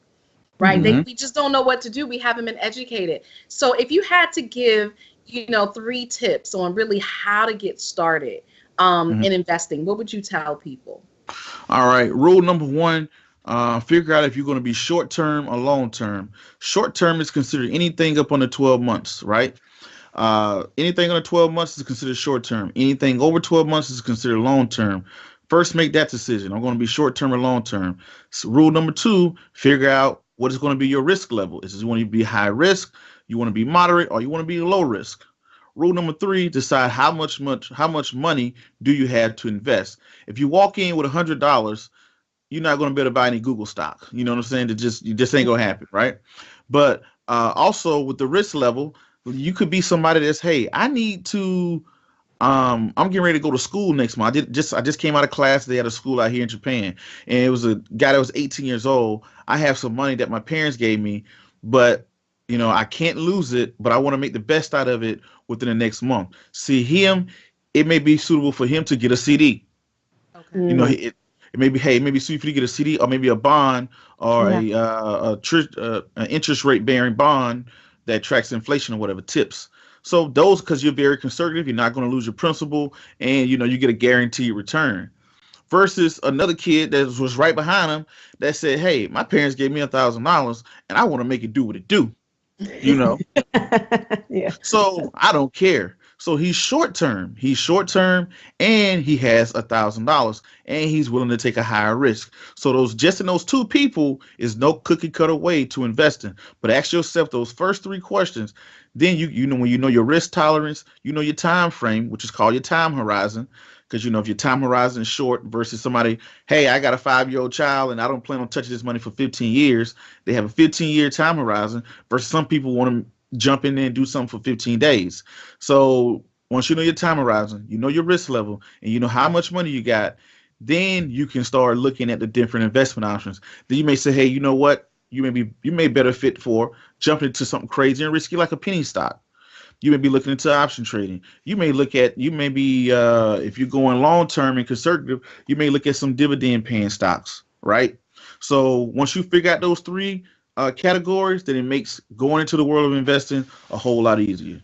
Speaker 1: right?
Speaker 3: Mhm.
Speaker 1: We just don't know what to do. We haven't been educated. So if you had to give, 3 tips on really how to get started
Speaker 3: Mhm.
Speaker 1: in investing, what would you tell people?
Speaker 3: All right. Rule number one, figure out if you're going to be short term or long term. Short term is considered anything up under 12 months, right? Anything under 12 months is considered short term. Anything over 12 months is considered long term. First, make that decision. I'm going to be short term or long term. So rule number two, figure out what is going to be your risk level. Is you want to be high risk, you want to be moderate, or you want to be low risk. Rule number three, decide how much money do you have to invest. If you walk in with $100, you're not going to be able to buy any Google stock. You know what I'm saying? You just ain't going to happen, right? But also with the risk level, you could be somebody that's, hey, I need to. I'm getting ready to go to school next month. I just came out of class. They had a school out here in Japan, and it was a guy that was 18 years old. I have some money that my parents gave me, but I can't lose it. But I want to make the best out of it within the next month. See him, it may be suitable for him to get a CD.
Speaker 1: Okay.
Speaker 3: You know,
Speaker 2: Mm,
Speaker 3: it may be, hey, maybe suitable for you to get a CD or maybe a bond or
Speaker 2: yeah.
Speaker 3: an interest rate bearing bond that tracks inflation or whatever tips. So those, because you're very conservative, you're not going to lose your principal, and you get a guaranteed return. Versus another kid that was right behind him that said, "Hey, my parents gave me $1,000, and I want to make it do what it do." You know,
Speaker 2: Yeah.
Speaker 3: so I don't care. So he's short term. He's short term, and he has $1,000, and he's willing to take a higher risk. So in those two people is no cookie cutter way to investing. But ask yourself those first three questions. Then you know when you know your risk tolerance, you know your time frame, which is called your time horizon. Because if your time horizon is short versus somebody, hey, I got a 5-year-old child and I don't plan on touching this money for 15 years. They have a 15-year time horizon versus some people want to jump in there and do something for 15 days. So once you know your time horizon, you know your risk level, and you know how much money you got, then you can start looking at the different investment options. Then you may say, hey, you know what? You may better fit for jumping into something crazy and risky like a penny stock. You may be looking into option trading. You may be if you're going long term and conservative, you may look at some dividend paying stocks, right? So once you figure out those three categories, then it makes going into the world of investing a whole lot easier.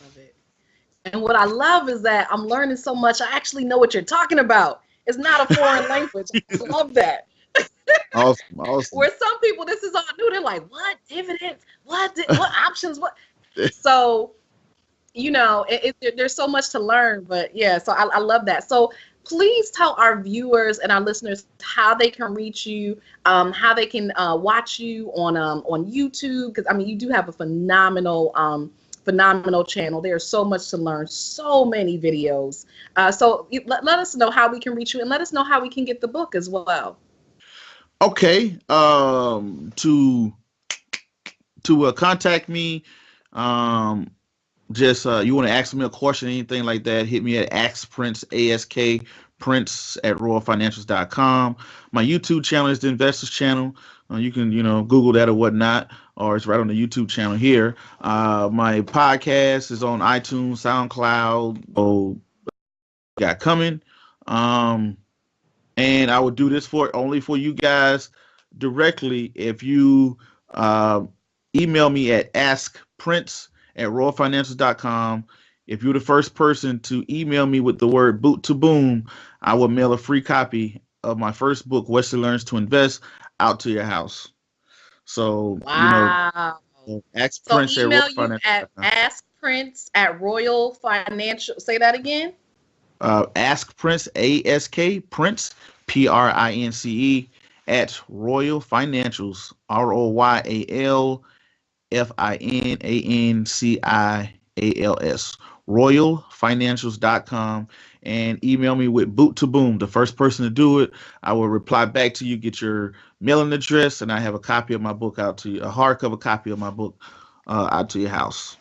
Speaker 1: Love it. And what I love is that I'm learning so much. I actually know what you're talking about. It's not a foreign language. I love that.
Speaker 3: Awesome, awesome.
Speaker 1: Where some people, this is all new. They're like, what dividends? What options? What? So, there's so much to learn. But yeah, so I love that. So please tell our viewers and our listeners how they can reach you, how they can watch you on YouTube. Because you do have a phenomenal channel. There's so much to learn, so many videos. So let us know how we can reach you, and let us know how we can get the book as well.
Speaker 3: Okay. To contact me, just you want to ask me a question, anything like that, hit me at Ask Prince, ASK Prince at royalfinancials.com. My YouTube channel is the Investors Channel. You can, Google that or whatnot, or it's right on the YouTube channel here. My podcast is on iTunes, SoundCloud. Oh, got coming. And I would do this only for you guys directly if you email me at askprince@royalfinancials.com. If you're the first person to email me with the word Boot2Boom, I will mail a free copy of my first book, Wesley Learns to Invest, out to your house. So,
Speaker 1: wow.
Speaker 3: Ask
Speaker 1: So
Speaker 3: Prince
Speaker 1: email
Speaker 3: at
Speaker 1: you at askprince@royalfinancial. Say that again.
Speaker 3: Ask Prince, ASK Prince, PRINCE at Royal Financials, ROYALFINANCIALS, royalfinancials.com, and email me with Boot2Boom. The first person to do it, I will reply back to you, get your mailing address, and I have a copy of my book out to you, a hardcover copy of my book out to your house.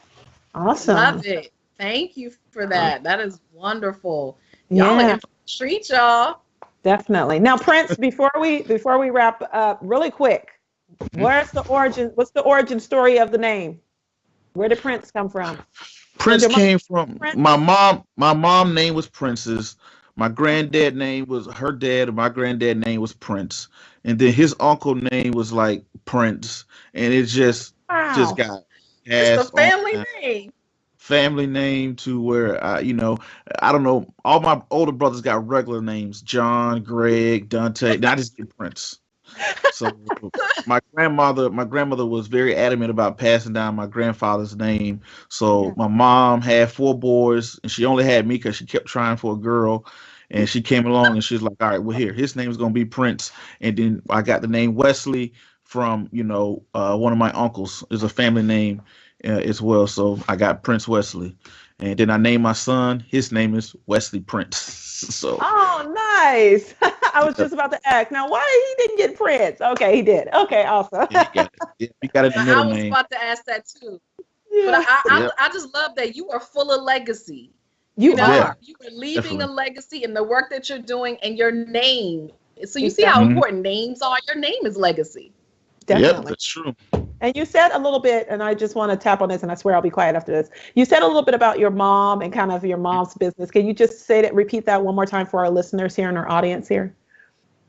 Speaker 2: Awesome.
Speaker 1: Love it. Thank you for that. That is wonderful. Y'all are in for a treat, y'all.
Speaker 2: Definitely. Now, Prince, before we wrap up, really quick, what's the origin story of the name? Where did Prince come from?
Speaker 3: Prince came from my mom. My mom's name was Princess. My granddad name was her dad, and my granddad name was Prince. And then his uncle name was like Prince, and it just got passed.
Speaker 1: It's the family name.
Speaker 3: Family name to where I don't know. All my older brothers got regular names: John, Greg, Dante. And I just get Prince. So my grandmother was very adamant about passing down my grandfather's name. So my mom had 4 boys, and she only had me because she kept trying for a girl. And she came along, and she's like, "All right, well, his name is gonna be Prince." And then I got the name Wesley from one of my uncles. Is a family name as well. So I got Prince Wesley, and then I named my son. His name is Wesley Prince. So.
Speaker 2: Oh, nice. I was just about to ask. Now, why he didn't get Prince? Okay, he did. Okay, awesome.
Speaker 3: Yeah, he got it in the middle name.
Speaker 1: I was about to ask that too. Yeah. But I just love that you are full of legacy. You are. You are leaving a legacy in the work that you're doing and your name. So you see how important names are. Your name is legacy.
Speaker 2: Definitely.
Speaker 3: Yep, that's true.
Speaker 2: And you said a little bit, and I just want to tap on this, and I swear I'll be quiet after this. You said a little bit about your mom and kind of your mom's business. Can you just repeat that one more time for our listeners here and our audience here?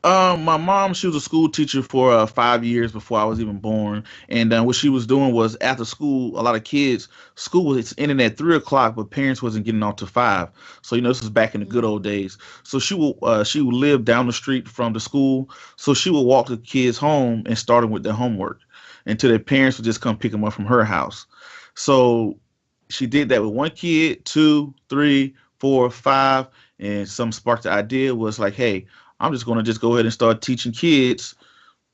Speaker 3: My mom, she was a school teacher for 5 years before I was even born. And what she was doing was after school, a lot of kids, school was ending at 3:00, but parents wasn't getting off to 5. So, this was back in the good old days. So she would live down the street from the school. So she would walk the kids home and start them with their homework until their parents would just come pick them up from her house. So she did that with 1 kid, 2, 3, 4, 5. And some sparked the idea was like, hey, I'm just going to go ahead and start teaching kids,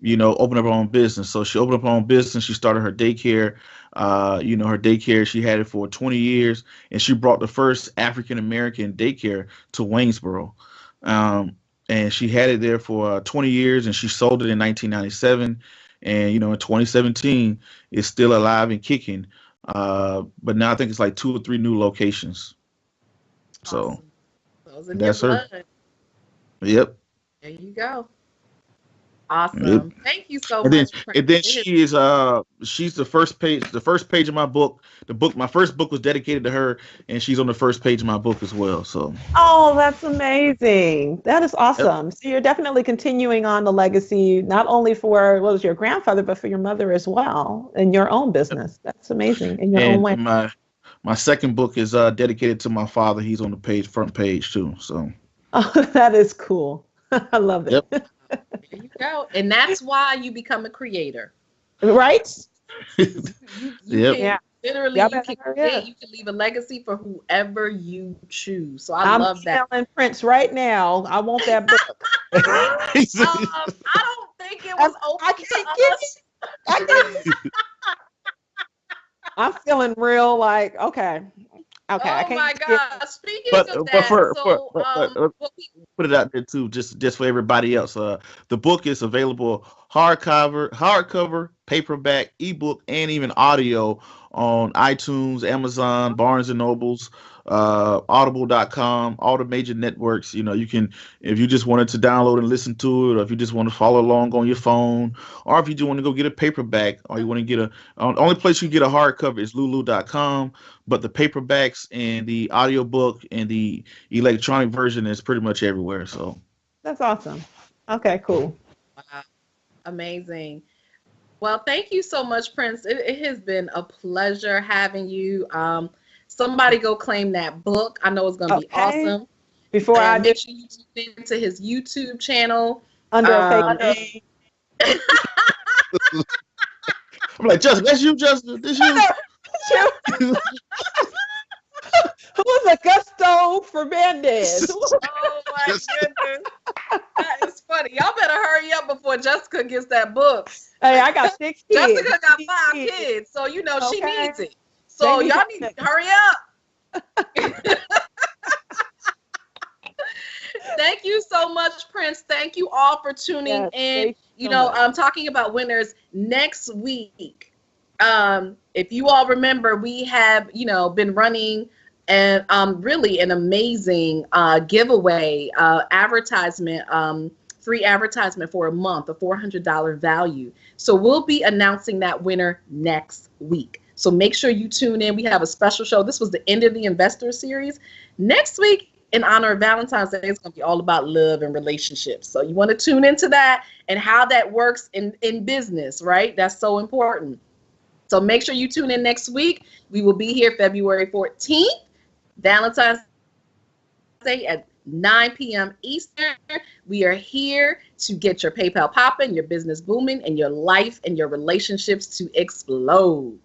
Speaker 3: open up her own business. So she opened up her own business. She started her daycare. Her daycare, she had it for 20 years, and she brought the first African-American daycare to Waynesboro. And she had it there for 20 years, and she sold it in 1997. And, in 2017, it's still alive and kicking. But now I think it's like 2 or 3 new locations.
Speaker 1: Awesome.
Speaker 3: So that's her. Yep.
Speaker 1: There you go. Awesome. Yep. Thank you so
Speaker 3: much. And then she's the first page of my book. My first book was dedicated to her, and she's on the first page of my book as well. So.
Speaker 2: Oh, that's amazing. That is awesome. Yep. So you're definitely continuing on the legacy, not only for your grandfather, but for your mother as well, in your own business. Yep. That's amazing in your own way.
Speaker 3: My second book is dedicated to my father. He's on the front page too. So.
Speaker 2: Oh, that is cool. I love it.
Speaker 3: Yep.
Speaker 1: There you go. And that's why you become a creator.
Speaker 2: Right?
Speaker 1: Literally, you can create, you can leave a legacy for whoever you choose. So I love that.
Speaker 2: I'm telling Prince right now, I want that book.
Speaker 1: I don't think it was open to us.
Speaker 2: I'm feeling real like, okay. Okay.
Speaker 1: Oh my God! Speaking of that,
Speaker 3: put it out there too, just for everybody else. The book is available hardcover, paperback, ebook, and even audio on iTunes, Amazon, Barnes and Nobles, Audible.com, all the major networks. You know, you can, if you just wanted to download and listen to it, or if you just want to follow along on your phone, or if you just want to go get a paperback, or you want to get only place you get a hardcover is Lulu.com, but the paperbacks and the audiobook and the electronic version is pretty much everywhere. So
Speaker 2: That's awesome. Okay, cool.
Speaker 1: Wow. Amazing. Well, thank you so much, Prince. It has been a pleasure having you. Somebody go claim that book. I know it's going to be awesome.
Speaker 2: Before I
Speaker 1: make sure you tune into his YouTube channel.
Speaker 2: Under a fake name.
Speaker 3: I'm like, Justin, that's you, Justin. This you.
Speaker 2: Who was Augusto Fernandez?
Speaker 1: Oh my goodness. That is funny. Y'all better hurry up before Jessica gets that book.
Speaker 2: Hey, I got 6 kids.
Speaker 1: Jessica got 5 kids, so you know she needs it. So y'all need to hurry up. Thank you so much, Prince. Thank you all for tuning in. You know, I'm talking about winners next week. If you all remember, we have, you know, been running and really an amazing giveaway advertisement, free advertisement for a month, a $400 value. So we'll be announcing that winner next week. So make sure you tune in. We have a special show. This was the end of the Investor Series. Next week, in honor of Valentine's Day, it's going to be all about love and relationships. So you want to tune into that and how that works in business, right? That's so important. So make sure you tune in next week. We will be here February 14th, Valentine's Day at 9 p.m. Eastern. We are here to get your PayPal popping, your business booming, and your life and your relationships to explode.